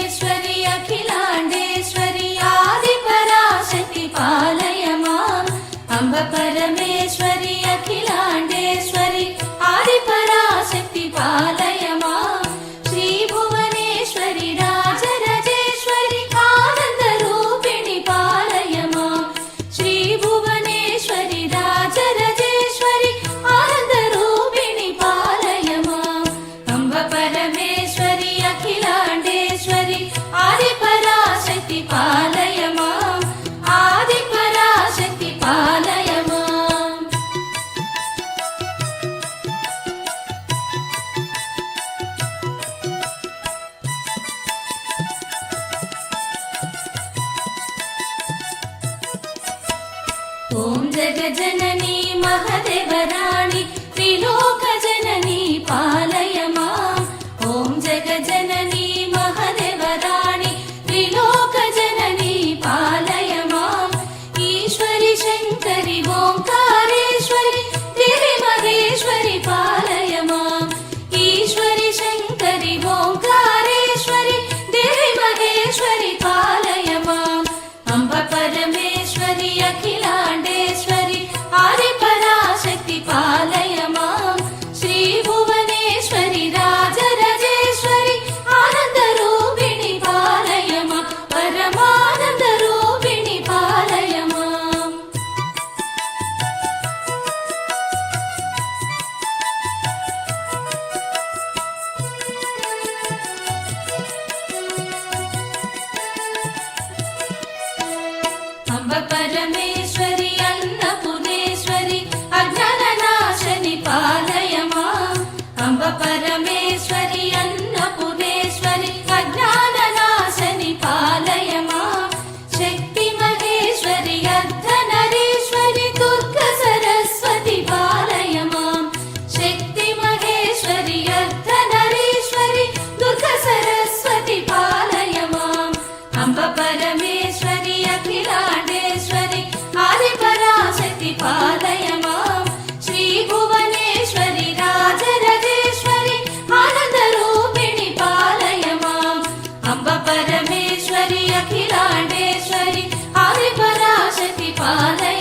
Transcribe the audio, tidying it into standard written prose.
परमेश्वरि अखिलाण्डेश्वरि आदिपराशक्ति पालय माम् अम्ब परमेश्वरि अखिलाण्डेश्वरि आदिपराशक्ति पालय माम् श्रीभुवनेश्वरि राजराजेश्वरि आनन्दरूपिणि पालय माम् श्रीभुवनेश्वरि राजराजेश्वरि आनन्दरूपिणि पालय माम् अम्ब परमेश्वरि अखिलाण्डेश्वरि आदिपराशक्ति पालय माम् आदिपराशक्ति पालय माम् ॐ जगज्जननी महदेवराणि त्रिलोकजननी पालय माम् ॐ जगज्जननी महदेवराणि त्रिलोकजननी पालय माम् ईश्वरि शङ्करि ओङ्कारेश्वरि देवी पालय माम् ईश्वरि शङ्करि ओङ्कारेश्वरि देवी पालय माम् अम्ब परमेश्वरि अखिलाण्डेश्वरि आदिपराशक्ति पालय माम् श्रीभुवनेश्वरि राजराजेश्वरि आनन्दरूपिणि पालय माम् परमानन्दरूपिणि पालय माम् अम्ब परमेश्वरि अन्नपूर्णेश्वरि अज्ञाननाशनि पालय माम् अम्ब परमेश्वरि अन्नपूर्णेश्वरि अज्ञाननाशनि पालय माम् शक्ति महेश्वरि अर्धनरीश्वरि दुर्गा सरस्वति पालय माम् शक्ति महेश्वरि अर्धनरीश्वरि दुर्गा सरस्वति पालय माम् अम्ब परमेश्वरि अखिलाण्डेश्वरि आदिपराशक्ति पालय माम् श्रीभुवनेश्वरि राजराजेश्वरि आनन्दरूपिणि पालय माम् अम्ब परमेश्वरि अखिलाण्डेश्वरि आदिपराशक्ति पालय